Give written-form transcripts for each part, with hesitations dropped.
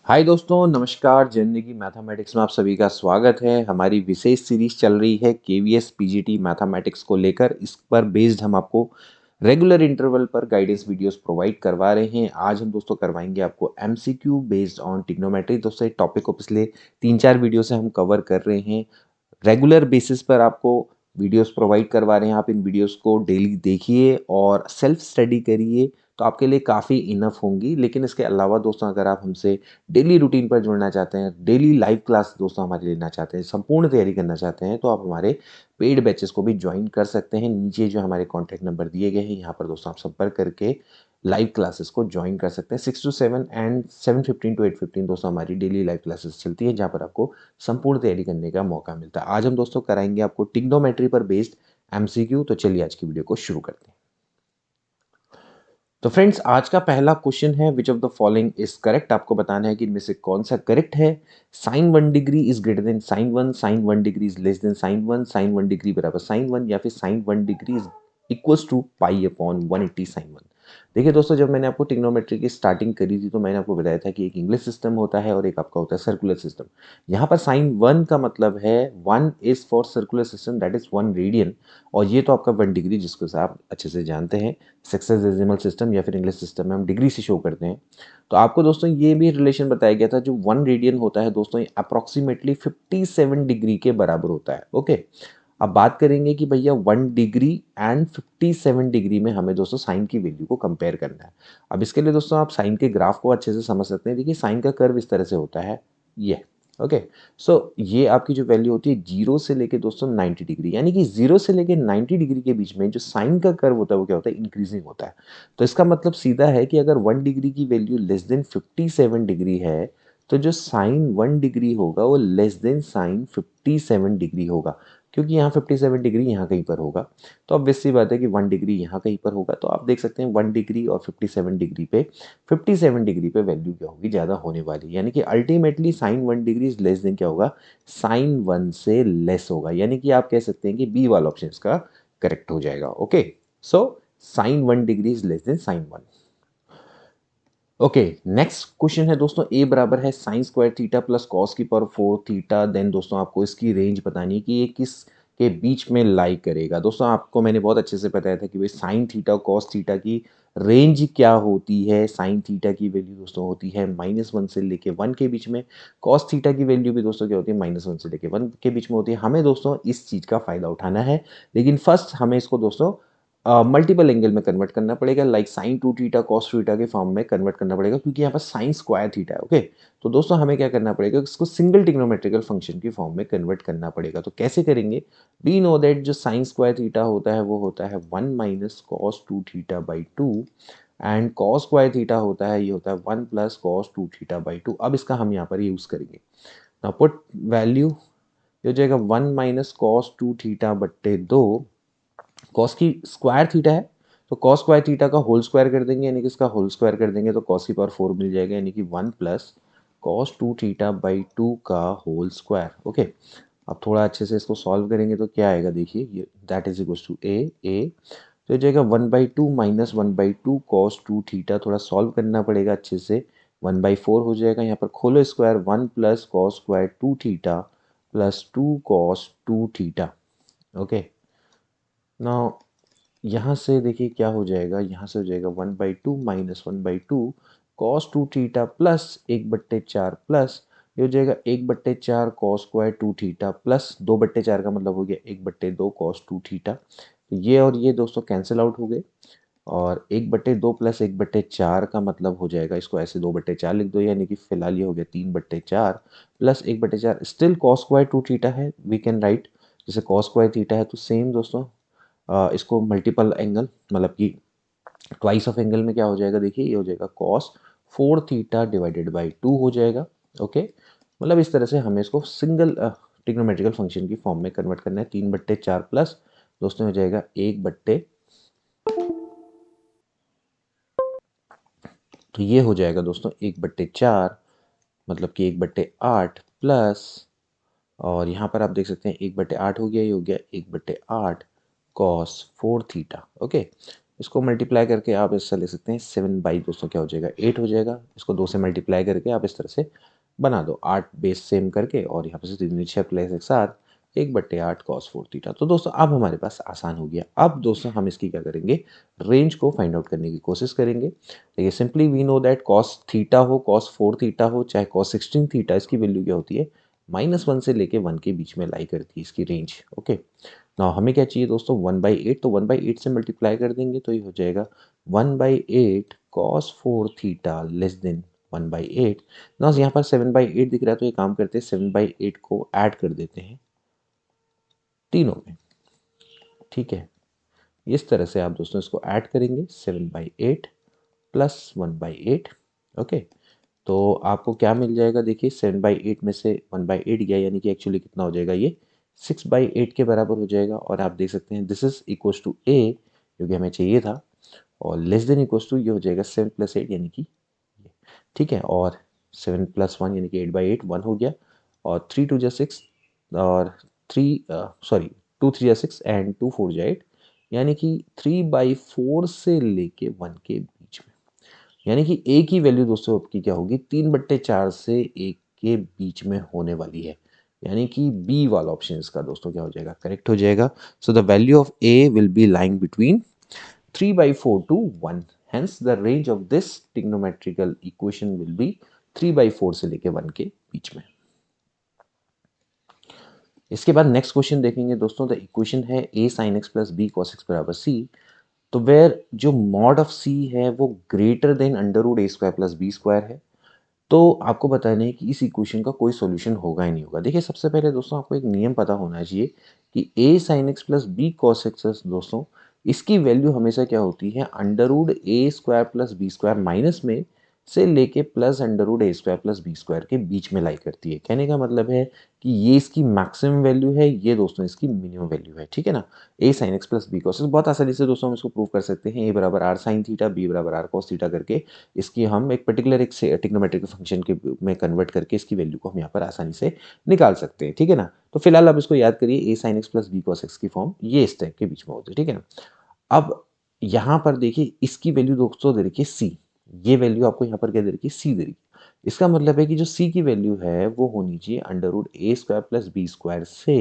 हाय दोस्तों, नमस्कार। जिंदगी मैथमेटिक्स में आप सभी का स्वागत है। हमारी विशेष सीरीज चल रही है केवीएस पीजीटी मैथमेटिक्स को लेकर। इस पर बेस्ड हम आपको रेगुलर इंटरवल पर गाइडेंस वीडियोस प्रोवाइड करवा रहे हैं। आज हम दोस्तों करवाएंगे आपको एमसीक्यू बेस्ड ऑन ट्रिग्नोमेट्री। दोस्तों इस टॉपिक को पिछले 3-4 वीडियो से हम कवर कर रहे हैं। रेगुलर बेसिस पर आपको वीडियोस प्रोवाइड करवा रहे हैं। आप इन वीडियोस को डेली देखिए और सेल्फ स्टडी करिए, तो आपके लिए काफ़ी इनफ होंगी। लेकिन इसके अलावा दोस्तों, अगर आप हमसे डेली रूटीन पर जुड़ना चाहते हैं, डेली लाइव क्लास दोस्तों हमारे लेना चाहते हैं, संपूर्ण तैयारी करना चाहते हैं, तो आप हमारे पेड बैचेस को भी ज्वाइन कर सकते हैं। नीचे जो हमारे कॉन्टैक्ट नंबर दिए गए हैं, यहाँ पर दोस्तों आप संपर्क करके लाइव क्लासेस को ज्वाइन कर सकते हैं। 6 to 7 एंड 7:15 to 8:15 दोस्तों हमारी डेली लाइव क्लासेस चलती है, जहाँ पर आपको संपूर्ण तैयारी करने का मौका मिलता है। आज हम दोस्तों कराएंगे आपको ट्रिग्नोमेट्री पर बेस्ड एमसीक्यू। तो चलिए आज की वीडियो को शुरू करते हैं। तो फ्रेंड्स, आज का पहला क्वेश्चन है, which of the following is correct. आपको बताना है कि इनमें से कौन सा करेक्ट है। Sine 1 degree is greater than sine 1, sine 1 degree is less than sine 1, sine 1 degree बराबर साइन 1, या फिर sine 1 degree is equals to pi upon 180 sine 1। देखिए दोस्तों, जब मैंने आपको ट्रिग्नोमेट्री की स्टार्टिंग करी थी, तो मैंने आपको बताया था कि एक इंग्लिश सिस्टम होता है और एक आपका होता है सर्कुलर सिस्टम। यहाँ पर साइन 1 का मतलब है 1 is for circular system, that is 1 radian. और ये तो आपका 1 डिग्री, जिसको आप अच्छे से जानते हैं, सेक्सेसिमल सिस्टम या फिर इंग्लिश सिस्टम में हम डिग्री से शो करते हैं। तो आपको दोस्तों ये भी रिलेशन बताया गया था, जो 1 रेडियन होता है दोस्तों, ये अप्रोक्सीमेटली 57 डिग्री के बराबर होता है। ओके, अब बात करेंगे कि भैया 1 डिग्री एंड 57 डिग्री में हमें दोस्तों साइन की वैल्यू को कंपेयर करना है। अब इसके लिए दोस्तों आप साइन के ग्राफ को अच्छे से समझ सकते हैं। देखिए, साइन का कर्व इस तरह से होता है, ये। ओके, सो ये आपकी जो वैल्यू होती है 0 से लेके दोस्तों 90 डिग्री, यानी कि 0 से लेके 90 डिग्री के बीच में जो साइन का कर्व होता है वो क्या होता है, इंक्रीजिंग होता है। तो इसका मतलब सीधा है कि अगर 1 डिग्री की वैल्यू लेस देन 57 डिग्री है, तो जो साइन 1 डिग्री होगा वो लेस देन साइन 57 डिग्री होगा, क्योंकि यहाँ 57 डिग्री यहाँ कहीं पर होगा। तो ऑब्वियस सी बात है कि 1 डिग्री यहाँ कहीं पर होगा। तो आप देख सकते हैं 1 डिग्री और 57 डिग्री पे, 57 डिग्री पे वैल्यू क्या होगी, ज़्यादा होने वाली। यानी कि ultimately sine 1 degree is less than क्या होगा, साइन 1 से लेस होगा। यानी कि आप कह सकते हैं कि बी वाला ऑप्शन इसका करेक्ट हो जाएगा। Okay, so sine 1 degree is less than sine 1। Okay, next question है दोस्तों, ए बराबर है sine square theta plus cos की पावर 4 थीटा। देन दोस्तों आपको इसकी रेंज बतानी है कि ये किस के बीच में लाई करेगा। दोस्तों आपको मैंने बहुत अच्छे से बताया था कि भाई साइन थीटा और कॉस थीटा की रेंज क्या होती है। साइन थीटा की वैल्यू दोस्तों होती है -1 से लेके 1 के बीच में। कॉस थीटा की वैल्यू भी दोस्तों क्या होती है, -1 से लेके 1 के बीच में होती है। हमें दोस्तों इस चीज़ का फायदा उठाना है, लेकिन फर्स्ट हमें इसको दोस्तों मल्टीपल एंगल में कन्वर्ट करना पड़ेगा, like sine 2 theta cos theta के फॉर्म में कन्वर्ट करना पड़ेगा, क्योंकि यहाँ पर साइन स्क्वायर थीटा है। ओके, तो दोस्तों हमें क्या करना पड़ेगा, इसको सिंगल ट्रिग्नोमेट्रिकल फंक्शन की फॉर्म में कन्वर्ट करना पड़ेगा। तो कैसे करेंगे, वी नो दैट जो साइन स्क्वायर थीटा होता है वो होता है 1 minus cos 2 theta by 2, and cos square theta होता है, ये होता है 1 प्लस कॉस 2 थीटा बाई 2। अब इसका हम यहाँ पर यूज़ करेंगे। नाउ पुट वैल्यू, ये हो जाएगा 1 माइनस कॉस 2 थीटा बट्टे 2। कॉस की स्क्वायर थीटा है, तो कॉस स्क्वायर थीटा का होल स्क्वायर कर देंगे, यानी कि इसका होल स्क्वायर कर देंगे तो कॉस की पावर 4 मिल जाएगा, यानी कि 1 प्लस कॉस 2 थीटा बाई 2 का होल स्क्वायर। ओके, अब थोड़ा अच्छे से इसको सॉल्व करेंगे तो क्या आएगा, देखिए ये दैट इज इक्वल टू ए। तो ये जाएगा 1/2 माइनस 1/2 कॉस 2 थीटा। थोड़ा सॉल्व करना पड़ेगा अच्छे से, 1/4 हो जाएगा। यहाँ पर खोलो square, 1 plus cos square 2 theta plus 2 cos 2 theta. Okay, now यहाँ से देखिए क्या हो जाएगा, यहाँ से हो जाएगा 1/2 minus 1/2 cos 2 theta plus 1/4 plus ये हो जाएगा 1/4 कॉस स्क्वायर 2 थीटा प्लस 2/4 का मतलब हो गया 1/2 कॉस 2 थीटा। तो ये और ये दोस्तों कैंसिल आउट हो गए, और 1/2 प्लस 1/4 का मतलब हो जाएगा, इसको ऐसे 2/4 लिख दो, यानी कि फिलहाल ये हो गया 3/4 plus 1/4। Still cos square 2 theta है, वी कैन राइट, जैसे कॉस स्क्वायर थीटा है तो सेम दोस्तों इसको मल्टीपल एंगल, मतलब कि ट्वाइस ऑफ एंगल में क्या हो जाएगा, देखिए ये हो जाएगा कॉस 4 थीटा डिवाइडेड बाई 2 हो जाएगा। ओके, मतलब इस तरह से हमें इसको सिंगल ट्रिग्नोमेट्रिकल फंक्शन की फॉर्म में कन्वर्ट करना है। 3/4 प्लस दोस्तों हो जाएगा 1/, तो ये हो जाएगा दोस्तों 1/4, मतलब कि 1/8 प्लस, और यहाँ पर आप देख सकते हैं 1/8 हो गया, ये हो गया 1/8 कॉस 4 थीटा। ओके, इसको मल्टीप्लाई करके आप इससे ले सकते हैं 7 बाई दोस्तों क्या हो जाएगा 8 हो जाएगा। इसको 2 से मल्टीप्लाई करके आप इस तरह से बना दो 8 बेस सेम करके और यहाँ पे से 3 6 प्लस एक साथ 1/8 कॉस 4 थीटा। तो दोस्तों अब हमारे पास आसान हो गया। अब दोस्तों हम इसकी क्या करेंगे, रेंज को फाइंड आउट करने की कोशिश करेंगे। देखिए simply we know that cos theta हो, कॉस 4 थीटा हो, चाहे कॉस 16 थीटा, इसकी वैल्यू क्या होती है, -1 से लेके 1 के बीच में लाई करती है इसकी रेंज। ओके, नाउ हमें क्या चाहिए दोस्तों 1/8, तो 1/8 से मल्टीप्लाई कर देंगे तो ये हो जाएगा 1/8 cos 4 theta less then 1/8। Now यहाँ पर 7/8 दिख रहा है तो ये काम करते हैं 7/8 को ऐड कर देते हैं तीनों में। ठीक है, इस तरह से आप दोस्तों इसको ऐड करेंगे 7/8 प्लस 1/8। ओके, तो आपको क्या मिल जाएगा, देखिए 7/8 में से 1/8 गया यानी कि एक्चुअली कितना हो जाएगा, ये 6/8 के बराबर हो जाएगा। और आप देख सकते हैं दिस इज इक्वल्स टू ए, जो कि हमें चाहिए था, और लेस देन इक्वल्स टू ये हो जाएगा 7 + 8 यानी कि ये। ठीक है, और 7 + 1 यानी कि 8/8 1 हो गया, और 3 2 जा 6, और 3 सॉरी 2 3 जा 6 एंड 2 4 जा 8, यानी कि 3/4 से लेके 1 के बीच में। यानी कि ए की वैल्यू दोस्तों आपकी क्या होगी, 3/4 से 1 के बीच में होने वाली है। यानी कि बी वाला ऑप्शन इसका दोस्तों क्या हो जाएगा, करेक्ट हो जाएगा। So the value of A will be lying between 3/4 to 1। Hence the range of this trigonometrical equation will be 3/4 से लेके 1 के बीच में। इसके बाद नेक्स्ट क्वेश्चन देखेंगे दोस्तों। द इक्वेशन है a sin x plus b cos x बराबर c। तो वेयर जो मॉड ऑफ c है वो greater than √a² plus b² है। तो आपको बताना है कि इस इक्वेशन का कोई सॉल्यूशन होगा ही नहीं होगा। देखिए सबसे पहले दोस्तों आपको एक नियम पता होना चाहिए कि a sin x plus b cos x दोस्तों, इसकी वैल्यू हमेशा क्या होती है, √a² प्लस b² माइनस में से लेके प्लस √a² प्लस b² के बीच में लाई करती है। कहने का मतलब है कि ये इसकी मैक्सिमम वैल्यू है, ये दोस्तों इसकी मिनिमम वैल्यू है। ठीक है ना, a sin x plus b cos x बहुत आसानी से दोस्तों हम इसको प्रूव कर सकते हैं। a बराबर r sin थीटा, b बराबर r cos थीटा करके इसकी हम एक पर्टिकुलर एक से ट्रिग्नोमेट्रिक फंक्शन के में कन्वर्ट करके इसकी वैल्यू को हम यहाँ पर आसानी से निकाल सकते हैं। ठीक है ना, तो फिलहाल आप इसको याद करिए, a sin x plus b cos x की फॉर्म ये इस टाइप के बीच में होती है। ठीक है ना, अब यहाँ पर देखिए इसकी वैल्यू दोस्तों दे रखी है c, ये वैल्यू आपको यहाँ पर क्या दे रखी है, c दे रखी है। इसका मतलब है कि जो c की वैल्यू है वो होनी चाहिए √a² प्लस b² से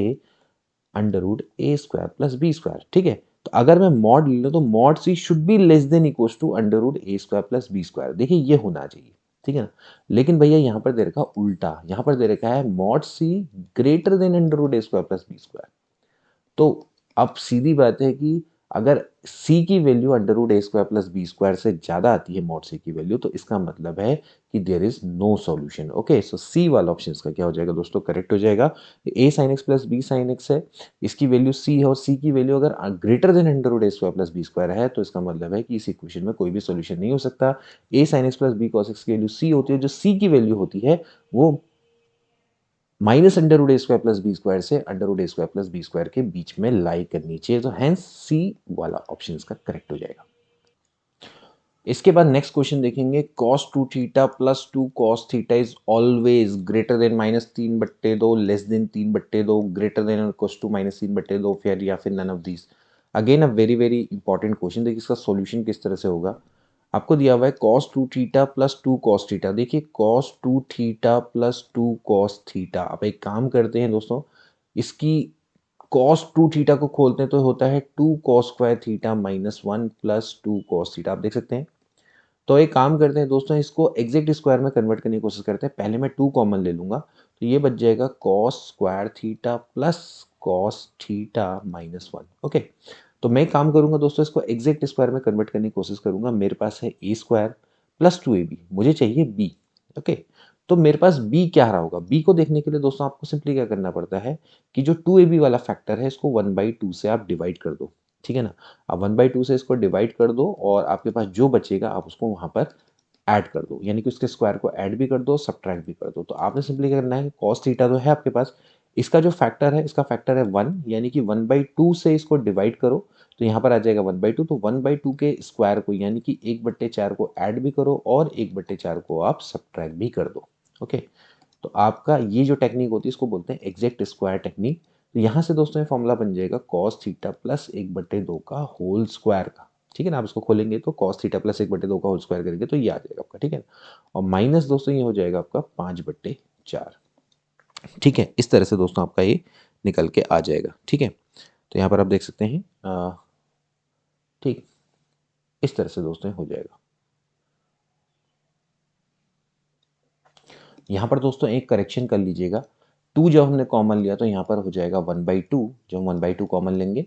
√a² प्लस b²। ठीक है, तो अगर मैं मॉड ले लूँ तो mod c should be less than equals to √a² plus b²। देखिए ये होना चाहिए। ठीक है ना, लेकिन भैया यहाँ पर दे रखा उल्टा, यहाँ पर दे रखा है mod c greater than √a² plus b²। तो अब सीधी बात है कि अगर c की वैल्यू √a² प्लस b² से ज़्यादा आती है मॉड c की वैल्यू, तो इसका मतलब है कि there is no solution. Okay, so c वाला ऑप्शन इसका क्या हो जाएगा दोस्तों, करेक्ट हो जाएगा। a sin x plus b sin x है, इसकी वैल्यू c है, और c की वैल्यू अगर greater than √a² plus b² है, तो इसका मतलब है कि इस इक्वेशन में कोई भी सॉल्यूशन नहीं हो सकता। a sin x plus b cos x की वैल्यू c होती है, जो c की वैल्यू होती है वो -√a² प्लस b² से √a² प्लस b² के बीच में लाई करनी चाहिए। तो हैंस सी वाला ऑप्शन इसका करेक्ट हो जाएगा। इसके बाद नेक्स्ट क्वेश्चन देखेंगे, cos 2 theta plus 2 cos theta is always greater than -3/2 less than 3/2 greater than और इक्वल्स टू -3/2 फिर या फिर none of these. Again a very very important question. देखिए इसका सॉल्यूशन किस तरह से होगा। आपको दिया हुआ है cos 2 theta plus 2 cos theta. देखिए cos 2 theta plus 2 cos theta, आप एक काम करते हैं दोस्तों, इसकी cos 2 थीटा को खोलते हैं तो होता है 2 cos² theta minus 1 plus 2 cos theta. आप देख सकते हैं, तो एक काम करते हैं दोस्तों, इसको एग्जैक्ट स्क्वायर में कन्वर्ट करने की कोशिश करते हैं। पहले मैं 2 कॉमन ले लूंगा, तो ये बच जाएगा cos² theta plus cos theta minus 1। Okay, तो मैं काम करूंगा दोस्तों, इसको एग्जैक्ट स्क्वायर में कन्वर्ट करने की कोशिश करूंगा। मेरे पास है a² प्लस 2ab, मुझे चाहिए b। ओके, तो मेरे पास b क्या आ रहा होगा, b को देखने के लिए दोस्तों आपको सिंपली क्या करना पड़ता है कि जो 2ab वाला फैक्टर है इसको 1/2 से आप डिवाइड कर दो। ठीक है ना, आप 1/2 से इसको डिवाइड कर दो और आपके पास जो बचेगा आप उसको वहां पर ऐड कर दो, यानी कि उसके स्क्वायर को ऐड भी कर दो, सब्ट्रैक्ट भी कर दो। तो आपने सिंपली क्या करना है, cos थीटा तो है आपके पास, इसका जो फैक्टर है इसका फैक्टर है 1, यानी कि 1/2 से इसको डिवाइड करो तो यहाँ पर आ जाएगा 1/2। तो 1/2 के स्क्वायर को यानी कि 1/4 को ऐड भी करो और 1/4 को आप सब्ट्रैक्ट भी कर दो। ओके, तो आपका ये जो टेक्निक होती है इसको बोलते हैं एग्जैक्ट स्क्वायर टेक्निक। तो यहाँ से दोस्तों ये फॉर्मूला बन जाएगा cos थीटा प्लस 1/2 का होल स्क्वायर का। ठीक है ना। आप इसको खोलेंगे तो कॉस थीटा प्लस 1/2 का होल स्क्वायर करेंगे तो ये आ जाएगा आपका, ठीक है ना। और माइनस दोस्तों ये हो जाएगा आपका 5/4। ठीक है, इस तरह से दोस्तों आपका ये निकल के आ जाएगा, ठीक है। तो यहाँ पर आप देख सकते हैं ठीक इस तरह से दोस्तों हो जाएगा। यहाँ पर दोस्तों एक करेक्शन कर लीजिएगा, 2 जब हमने कॉमन लिया तो यहाँ पर हो जाएगा 1/2, जब हम 1/2 कॉमन लेंगे,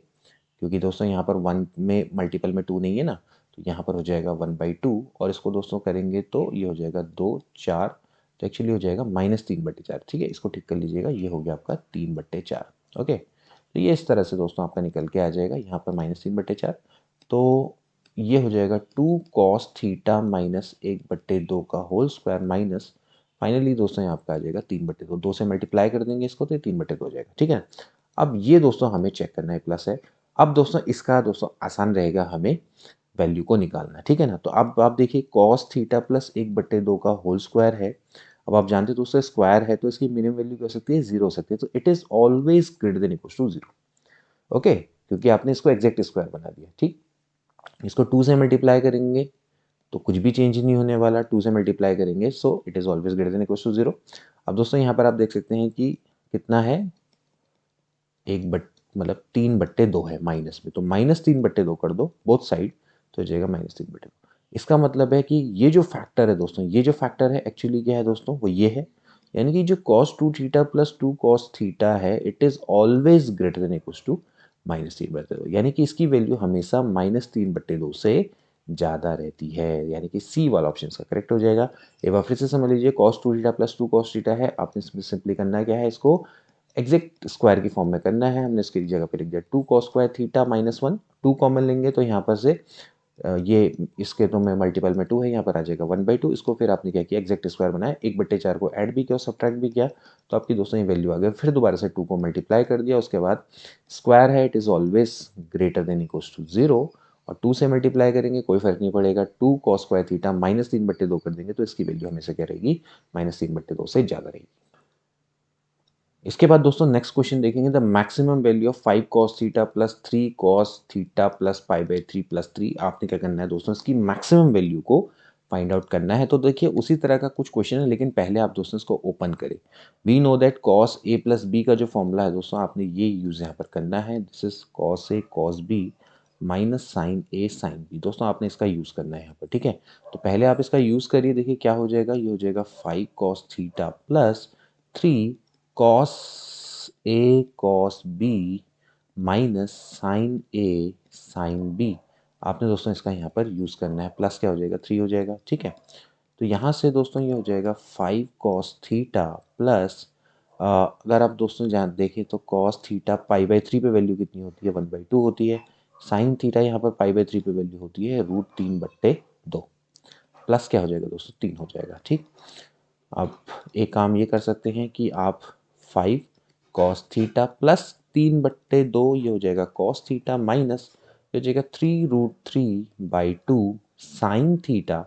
क्योंकि दोस्तों यहाँ पर 1 में मल्टीपल में 2 नहीं है ना, तो यहाँ पर हो जाएगा 1/2 और इसको दोस्तों करेंगे तो ये हो जाएगा 2 4, तो एक्चुअली हो जाएगा -3/4। ठीक है, इसको ठीक कर लीजिएगा, ये हो गया आपका 3/4। ओके, तो ये इस तरह से दोस्तों आपका निकल के आ जाएगा, यहाँ पर -3/4। तो ये हो जाएगा 2 cos थीटा माइनस 1/2 का होल स्क्वायर माइनस, फाइनली दोस्तों यहाँ आपका आ जाएगा 3/2, 2 से मल्टीप्लाई कर देंगे इसको तो ये 3/2 हो जाएगा, ठीक है। अब ये दोस्तों हमें चेक करना है, प्लस है। अब दोस्तों इसका दोस्तों आसान रहेगा हमें वैल्यू को निकालना, ठीक है ना। तो अब आप देखिए कॉस थीटा प्लस 1/2 का होल स्क्वायर है। अब आप जानते हो दोस्तों स्क्वायर है तो इसकी मिनिमम वैल्यू क्या हो सकती है, 0 हो सकती है। तो it is always greater than equal to 0। Okay, क्योंकि आपने इसको एग्जैक्ट स्क्वायर बना दिया, ठीक। इसको 2 से मल्टीप्लाई करेंगे तो कुछ भी चेंज नहीं होने वाला, 2 से मल्टीप्लाई करेंगे so it is always greater than equal to 0। अब दोस्तों यहाँ पर आप देख सकते हैं कि कितना है, एक बट मतलब 3/2 है माइनस में, तो -3/2 कर दो बोथ साइड, तो हो जाएगा -3/2। इसका मतलब है कि ये जो फैक्टर है दोस्तों, ये जो फैक्टर है एक्चुअली क्या है दोस्तों, वो ये है, यानी कि जो cos 2 theta plus 2 cos theta है it is always greater than equal to -3/2, यानी कि इसकी वैल्यू हमेशा -3/2 से ज़्यादा रहती है, यानी कि सी वाला ऑप्शन का करेक्ट हो जाएगा। एक बार फिर से समझ लीजिए, cos 2 theta plus 2 cos theta है, आपने इसमें सिंपली करना क्या है, इसको एग्जैक्ट स्क्वायर की फॉर्म में करना है। हमने इसकी जगह पे लिख दिया 2 cos स्क्वायर थीटा -1, 2 कॉमन लेंगे तो यहाँ पर से ये इसके तो में मल्टीपल में 2 है, यहाँ पर आ जाएगा 1/2। इसको फिर आपने क्या किया, एग्जैक्ट स्क्वायर बनाया, 1/4 को ऐड भी किया और सब्ट्रैक्ट भी किया, तो आपकी दोस्तों ये वैल्यू आ गई। फिर दोबारा से 2 को मल्टीप्लाई कर दिया, उसके बाद स्क्वायर है it is always greater than equals to 0, और 2 से मल्टीप्लाई करेंगे कोई फर्क नहीं पड़ेगा, 2 cos स्क्वायर थीटा -3/2 कर देंगे तो इसकी वैल्यू हमेशा क्या रहेगी, -3/2 से ज़्यादा रहेगी। इसके बाद दोस्तों नेक्स्ट क्वेश्चन देखेंगे, the maximum value of 5 cos theta plus 3 cos theta plus पाई/3 प्लस 3। आपने क्या करना है दोस्तों, इसकी मैक्सिमम वैल्यू को फाइंड आउट करना है। तो देखिए उसी तरह का कुछ क्वेश्चन है, लेकिन पहले आप दोस्तों इसको ओपन करें। We know that cos a plus b का जो फॉर्मूला है दोस्तों, आपने ये यूज़ यहाँ पर करना है, this is cos a cos b minus sine A sine B. दोस्तों आपने इसका यूज़ करना है यहाँ पर, ठीक है। तो पहले आप इसका यूज़ करिए, देखिए क्या हो जाएगा, ये हो जाएगा 5 cos theta plus 3 cos A cos B minus sine A sine B. आपने दोस्तों इसका यहाँ पर यूज़ करना है, प्लस क्या हो जाएगा, 3 हो जाएगा, ठीक है। तो यहाँ से दोस्तों ये हो जाएगा 5 cos थीटा प्लस अगर आप दोस्तों जहाँ देखें तो cos थीटा पाई/3 पे वैल्यू कितनी होती है, 1/2 होती है। साइन थीटा यहाँ पर पाई/3 पे वैल्यू होती है √3/2, प्लस क्या हो जाएगा दोस्तों, 3 हो जाएगा, ठीक। अब एक काम ये कर सकते हैं कि आप 5 cos थीटा प्लस 3/2, ये हो जाएगा cos थीटा माइनस ये हो जाएगा 3√3/2 साइन थीटा।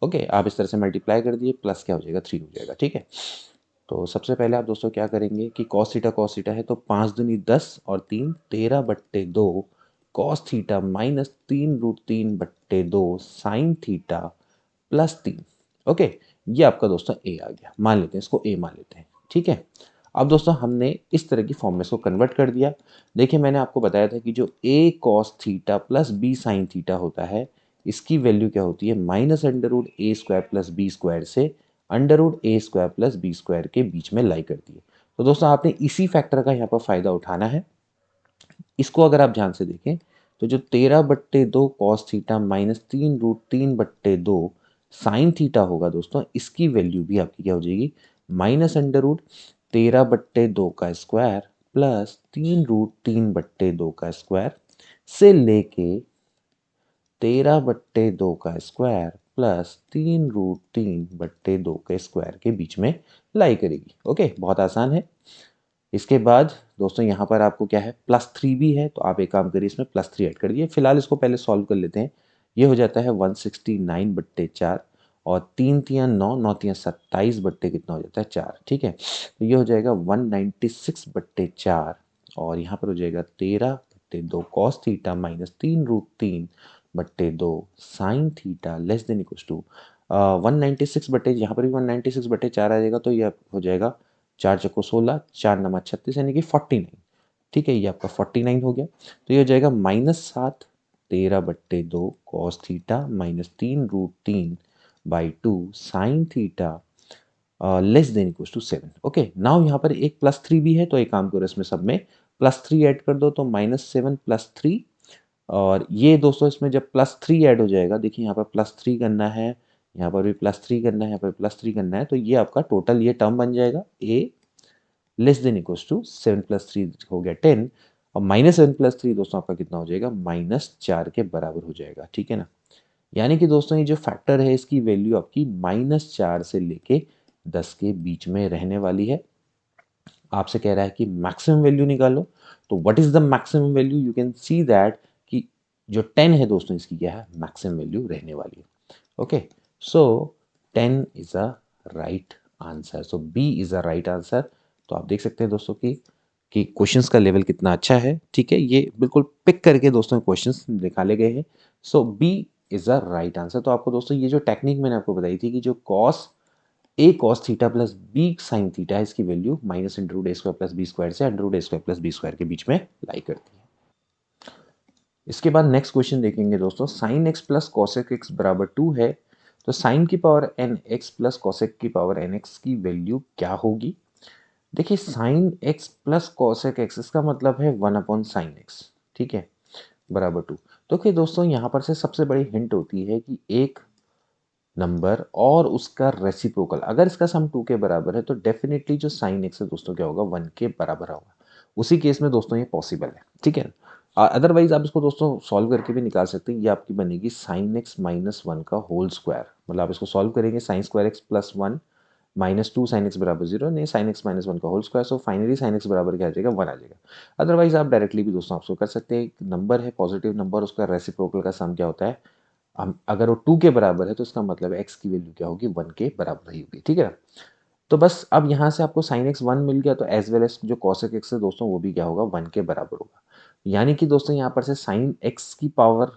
ओके, आप इस तरह से मल्टीप्लाई कर दिए, प्लस क्या हो जाएगा, 3 हो जाएगा, ठीक है। तो सबसे पहले आप दोस्तों क्या करेंगे कि cos थीटा है तो 5 दूनी 10 और 3 13/2 cos theta minus 3√3/2 sine theta plus 3। Okay, ये आपका दोस्तों ए आ गया, मान लेते हैं इसको ए मान लेते हैं, ठीक है। अब दोस्तों हमने इस तरह की फॉर्म में इसको कन्वर्ट कर दिया। देखिए मैंने आपको बताया था कि जो A cos theta plus B sine theta होता है, इसकी वैल्यू क्या होती है, -√a² प्लस b² से √a² प्लस b² के बीच में लाई करती है। तो दोस्तों आपने इसी फैक्टर का यहाँ पर फायदा उठाना है। इसको अगर आप ध्यान से देखें तो जो 13/2 cos theta minus 3√3/2 sine theta होगा दोस्तों, इसकी वैल्यू भी आपकी क्या हो जाएगी, -√13/2 का स्क्वायर प्लस 3√3/2 का स्क्वायर से लेके 13/2 का स्क्वायर प्लस 3√3/2 के स्क्वायर के बीच में लाई करेगी। ओके, बहुत आसान है। इसके बाद दोस्तों यहाँ पर आपको क्या है, +3 भी है, तो आप एक काम करिए इसमें +3 ऐड कर दिए। फिलहाल इसको पहले सॉल्व कर लेते हैं। ये हो जाता है 169/4 और 3 तियाँ 9, 9 तियाँ 27 बट्टे कितना हो जाता है 4, ठीक है। तो ये हो जाएगा 196/4 और यहाँ पर हो जाएगा 13/2 cos थीटा माइनस 3√3 बट्टे 2 sine theta less than equal to 196 बट्टे, यहाँ पर भी 196 बट्टे 4 आ जाएगा, तो ये हो जाएगा 4 चक्को 16, 4 नमा 36 यानी कि 49। ठीक है, ये आपका 49 हो गया। तो ये हो जाएगा -7 13 बट्टे 2 cos theta minus 3√3/2 sine theta less than equal to 7। Okay, now यहाँ पर एक +3 भी है, तो एक काम करो इसमें सब में +3 ऐड कर दो, तो -7 +3। और ये दोस्तों इसमें जब +3 ऐड हो जाएगा, देखिए यहाँ पर +3 करना है, यहाँ पर भी +3 करना है, यहाँ पर +3 करना है, तो ये आपका टोटल ये टर्म बन जाएगा a less than equal to 7 + 3 हो गया 10, और -7 + 3 दोस्तों आपका कितना हो जाएगा, -4 के बराबर हो जाएगा। ठीक है ना, यानी कि दोस्तों ये जो फैक्टर है इसकी वैल्यू आपकी -4 से लेके 10 के बीच में रहने वाली है। आपसे कह रहा है कि मैक्सिमम वैल्यू निकालो, तो what is the maximum value, you can see that कि जो 10 है दोस्तों इसकी क्या है, मैक्सिमम वैल्यू रहने वाली है। Okay, so 10 is a right answer, so B is a right answer. तो आप देख सकते हैं दोस्तों कि क्वेश्चंस का लेवल कितना अच्छा है। ठीक है, ये बिल्कुल पिक करके दोस्तों क्वेश्चंस निकाले गए हैं। So B is a right answer. तो आपको दोस्तों ये जो टेक्निक मैंने आपको बताई थी कि जो cos A cos theta plus B sine theta है, इसकी वैल्यू -√a² प्लस b² से √a² प्लस b² के बीच में लाई करती है। इसके बाद नेक्स्ट क्वेश्चन देखेंगे दोस्तों, sine x plus cosec x बराबर 2 है, तो साइन की power n x plus cosec की पावर एन एक्स की वैल्यू क्या होगी। देखिए sine x plus cosec x, इसका मतलब है 1/sin x। ठीक है, बराबर 2। तो फिर दोस्तों यहाँ पर से सबसे बड़ी हिंट होती है कि एक नंबर और उसका रेसिप्रोकल अगर इसका सम 2 के बराबर है, तो डेफिनेटली जो साइन एक्स है दोस्तों क्या होगा, 1 के बराबर होगा। उसी केस में दोस्तों ये पॉसिबल है। ठीक है, अदरवाइज आप इसको दोस्तों सॉल्व करके भी निकाल सकते हैं। ये आपकी बनेगी साइन एक्स माइनस 1 का होल स्क्वायर, मतलब आप इसको सॉल्व करेंगे sine square x plus 1 -2 sine x बराबर 0, नहीं साइन एक्स माइनस 1 का whole square, so finally sine x बराबर क्या आ जाएगा, 1 आ जाएगा। अदरवाइज आप डायरेक्टली भी दोस्तों आपको कर सकते हैं, एक नंबर है पॉजिटिव नंबर, उसका रेसिप्रोकल का सम क्या होता है, हम अगर वो 2 के बराबर है तो इसका मतलब है एक्स की वैल्यू क्या होगी, 1 के बराबर ही होगी। ठीक है, तो बस अब यहाँ से आपको साइन एक्स 1 मिल गया, तो एज वेल एज जो कॉसेक एक्स है दोस्तों वो भी क्या होगा, 1 के बराबर होगा। यानी कि दोस्तों यहाँ पर से साइन एक्स की पावर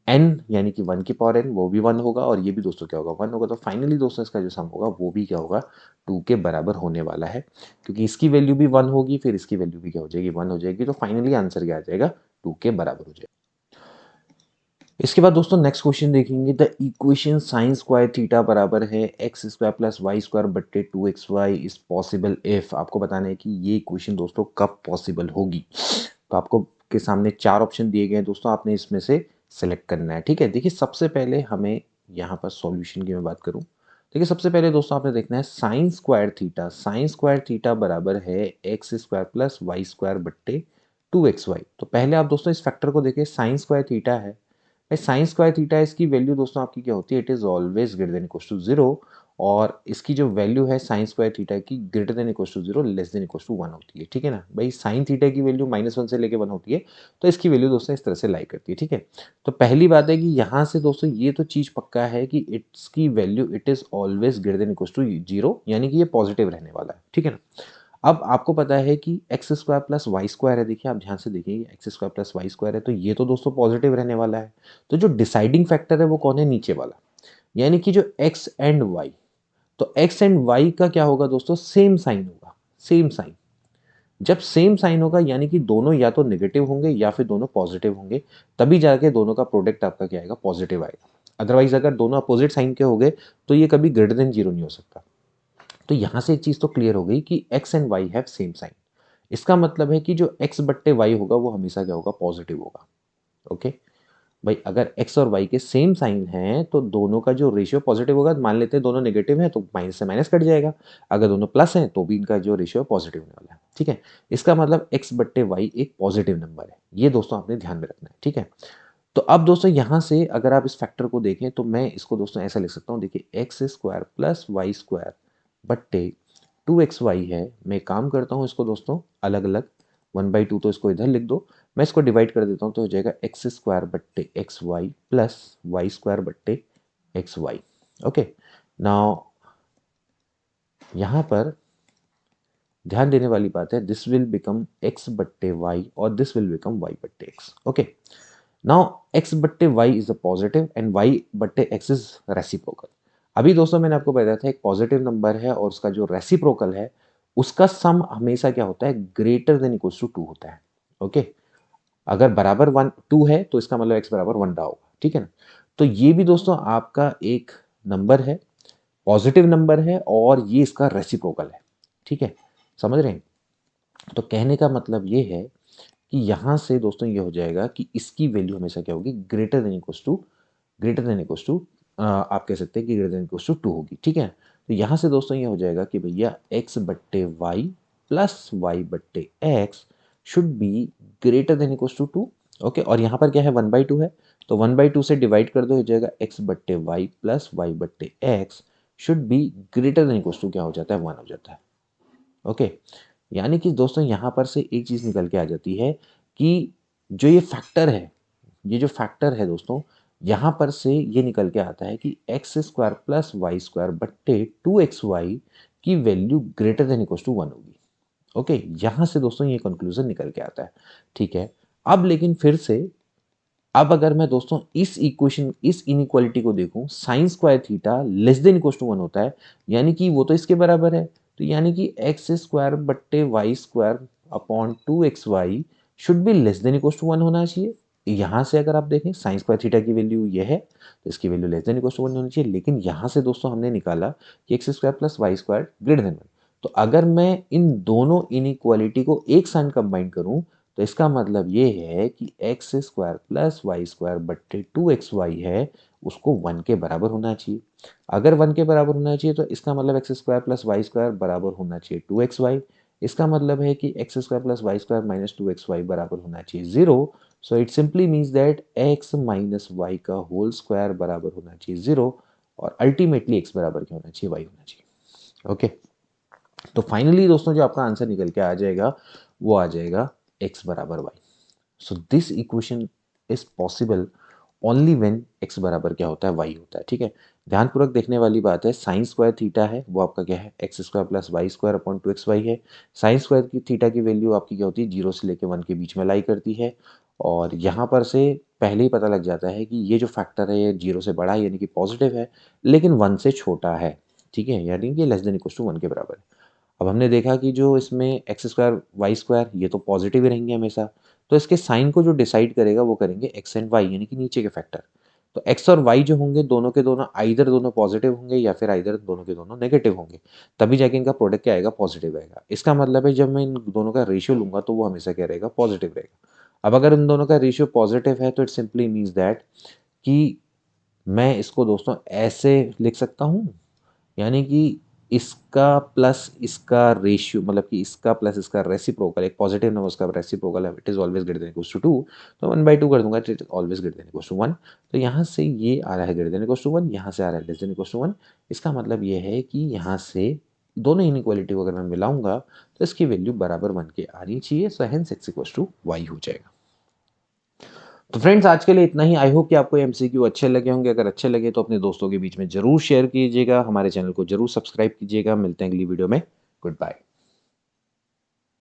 n यानी कि 1 की पावर n वो भी 1 होगा, और ये भी दोस्तों क्या होगा, 1 होगा। तो फाइनली दोस्तों इसका जो सम होगा वो भी क्या होगा, 2 के बराबर होने वाला है, क्योंकि इसकी वैल्यू भी 1 होगी, फिर इसकी वैल्यू भी क्या हो जाएगी, 1 हो जाएगी। तो फाइनली आंसर क्या आ जाएगा, 2 के बराबर हो जाएगा। इसके बाद दोस्तों नेक्स्ट क्वेश्चन देखेंगे, the equation sign square theta बराबर है x² प्लस y² बट्टे 2xy इज पॉसिबल इफ। आपको बताना है कि ये इक्वेशन दोस्तों कब पॉसिबल होगी। तो आपको के सामने 4 ऑप्शन दिए गए हैं दोस्तों, आपने इसमें से सेलेक्ट करना है। ठीक है, देखिए सबसे पहले हमें यहाँ पर सॉल्यूशन की मैं बात करूँ, देखिए सबसे पहले दोस्तों आपने देखना है साइन स्क्वायर थीटा बराबर है x² प्लस y² बट्टे 2xy। तो पहले आप दोस्तों इस फैक्टर को देखिए, साइन स्क्वायर थीटा है, साइन स्क्वायर थीटा, इसकी वैल्यू दोस्तों आपकी क्या होती है, it is always greater than equal to 0, और इसकी जो वैल्यू है साइन स्क्वायर थीटा की greater than equal to 0 less than equal to 1 होती है। ठीक है ना भाई, साइन थीटा की वैल्यू -1 से लेके 1 होती है, तो इसकी वैल्यू दोस्तों इस तरह से लाई करती है। ठीक है, तो पहली बात है कि यहाँ से दोस्तों ये तो चीज़ पक्का है कि इसकी value it is always greater than equal to 0, यानी कि ये पॉजिटिव रहने वाला है। ठीक है ना, अब आपको पता है कि x² प्लस y² है, देखिए आप ध्यान से देखिए x² प्लस y² है, तो ये तो दोस्तों पॉजिटिव रहने वाला है। तो जो डिसाइडिंग फैक्टर है वो कौन है, नीचे वाला, यानी कि जो x एंड y, तो x एंड y का क्या होगा दोस्तों, सेम साइन होगा, सेम साइन। जब सेम साइन होगा यानी कि दोनों या तो नेगेटिव होंगे या फिर दोनों पॉजिटिव होंगे, तभी जाके दोनों का प्रोडक्ट आपका क्या आएगा, पॉजिटिव आएगा। अदरवाइज अगर दोनों अपोजिट साइन के हो गए तो ये कभी ग्रेटर देन 0 नहीं हो सकता। तो यहां से एक चीज तो क्लियर हो गई कि x and y have same sign. इसका मतलब है कि जो x बट्टे y होगा वो हमेशा क्या होगा, पॉजिटिव होगा। ओके भाई, अगर x और y के सेम साइन हैं तो दोनों का जो रेशियो पॉजिटिव होगा, मान लेते हैं दोनों नेगेटिव हैं तो माइनस से माइनस कट जाएगा, अगर दोनों प्लस हैं तो भी इनका जो रेशियो पॉजिटिव होने वाला है। ठीक है, इसका मतलब x बट्टे y एक पॉजिटिव नंबर है, ये दोस्तों आपने ध्यान में रखना है। ठीक है, तो अब दोस्तों यहाँ से अगर आप इस फैक्टर को देखें तो मैं इसको दोस्तों ऐसा लिख सकता हूँ, देखिए x² प्लस y² बट्टे 2xy है। मैं काम करता हूँ इसको दोस्तों अलग अलग, 1/2 तो इसको इधर लिख दो, मैं इसको डिवाइड कर देता हूँ, तो हो जाएगा x² बट्टे xy प्लस y² बट्टे xy। ओके, नाउ यहाँ पर ध्यान देने वाली बात है, दिस विल बिकम x बट्टे y और दिस विल बिकम y बट्टे x। ओके, नाउ x बट्टे y is a positive and y बट्टे x इज रेसिप्रोकल। अभी दोस्तों मैंने आपको बताया था एक पॉजिटिव नंबर है और उसका जो रेसिप्रोकल है उसका सम हमेशा क्या होता है, ग्रेटर देन इक्वल्स टू 2 होता है। ओके, अगर बराबर 2 है तो इसका मतलब x बराबर 1 रहा होगा, ठीक है ना। तो ये भी दोस्तों आपका एक नंबर है, पॉजिटिव नंबर है और ये इसका रेसिप्रोकल है, ठीक है, समझ रहे हैं। तो कहने का मतलब ये है कि यहाँ से दोस्तों ये हो जाएगा कि इसकी वैल्यू हमेशा क्या होगी, greater than equals to, greater than equals to, आप कह सकते हैं कि ग्रेटर देन इक्वल्स टू 2 होगी, ठीक है। तो यहाँ से दोस्तों ये हो जाएगा कि भैया x बट्टे वाई प्लस वाई बट्टे x should be greater than equals to 2। Okay, और यहाँ पर क्या है, 1/2 है, तो 1/2 से डिवाइड कर दो, हो जाएगा x बट्टे वाई प्लस वाई बट्टे x should be greater than equals to क्या हो जाता है, 1 हो जाता है। ओके, यानी कि दोस्तों यहाँ पर से एक चीज़ निकल के आ जाती है कि जो ये फैक्टर है, ये जो फैक्टर है दोस्तों, यहाँ पर से ये निकल के आता है कि x square plus y square बट्टे 2xy की value greater than equal to 1 होगी। ओके, यहाँ से दोस्तों ये कंक्लूजन निकल के आता है, ठीक है। अब लेकिन फिर से, अब अगर मैं दोस्तों इस इक्वेशन, इस इनइक्वालिटी को देखूं, sine square theta less than equal to 1 होता है, यानी कि वो तो इसके बराबर है, तो यानी कि एक्स स्क्वायर बट्टे y square upon 2xy should be less than equal to 1 होना चाहिए। यहाँ से अगर आप देखें साइन स्क्वायर थीटा की वैल्यू ये है, तो इसकी value less than equal to 1 होनी चाहिए, लेकिन यहाँ से दोस्तों हमने निकाला कि x square plus y square greater than 1। तो अगर मैं इन दोनों इनइक्वालिटी को एक साथ कंबाइन करूं, तो इसका मतलब ये है कि x square plus y square बट्टे 2xy है, उसको 1 के बराबर होना चाहिए। अगर 1 के बराबर होना चाहिए तो इसका मतलब x square plus y square बराबर होना चाहिए 2xy। इसका मतलब है कि x square plus y square minus 2xy बराबर होना चाहिए 0। So it simply means that x minus y का होल स्क्वायर बराबर होना चाहिए 0, और अल्टीमेटली x बराबर क्या होना चाहिए, y होना चाहिए। ओके, तो फाइनली दोस्तों जो आपका आंसर निकल के आ जाएगा वो आ जाएगा x बराबर y। So this equation is possible only when x बराबर क्या होता है, y होता है, ठीक है। ध्यानपूर्वक देखने वाली बात है, साइन स्क्वायर थीटा है वो आपका क्या है, x square plus y square upon 2xy है। साइन स्क्वायर की थीटा की वैल्यू आपकी क्या होती है, 0 से लेकर 1 के बीच में लाई करती है, और यहाँ पर से पहले ही पता लग जाता है कि ये जो फैक्टर है ये 0 से बड़ा है यानी कि पॉजिटिव है, लेकिन 1 से छोटा है, ठीक है, यानी कि लेस देन इक्वल टू 1 के बराबर है। अब हमने देखा कि जो इसमें एक्स स्क्वायर वाई स्क्वायर ये तो पॉजिटिव ही रहेंगे हमेशा, तो इसके साइन को जो डिसाइड करेगा वो करेंगे एक्स एंड वाई यानी कि नीचे के फैक्टर। तो एक्स और वाई जो होंगे दोनों के दोनों आइदर दोनों पॉजिटिव होंगे या फिर आइदर दोनों के दोनों नेगेटिव होंगे, तभी जाके इनका प्रोडक्ट क्या आएगा, पॉजिटिव आएगा। इसका मतलब है जब मैं इन दोनों का रेशियो लूंगा तो वो हमेशा क्या रहेगा, पॉजिटिव रहेगा। अब अगर इन दोनों का रेशियो पॉजिटिव है तो इट सिंपली मीन्स दैट कि मैं इसको दोस्तों ऐसे लिख सकता हूँ, यानी कि इसका प्लस इसका रेशियो, मतलब कि इसका प्लस इसका रेसिप्रोकल, एक पॉजिटिव नंबर उसका रेसिप्रोकल है, it is always greater than equals to 2, तो 1/2 कर दूंगा, it is always greater than equals to 1। तो यहाँ से ये आ रहा है ग्रेटर देन इक्वल्स टू 1, यहाँ से आ रहा है लेस देन इक्वल्स टू 1। इसका मतलब ये है कि यहाँ से दोनों इनइक्वालिटी को अगर मैं मिलाऊंगा तो इसकी वैल्यू बराबर 1 के आनी चाहिए, so hence x equals to y हो जाएगा। तो फ्रेंड्स आज के लिए इतना ही। आई होप कि आपको एमसीक्यू अच्छे लगे होंगे। अगर अच्छे लगे तो अपने दोस्तों के बीच में जरूर शेयर कीजिएगा, हमारे चैनल को जरूर सब्सक्राइब कीजिएगा। मिलते हैं अगली वीडियो में। Good bye.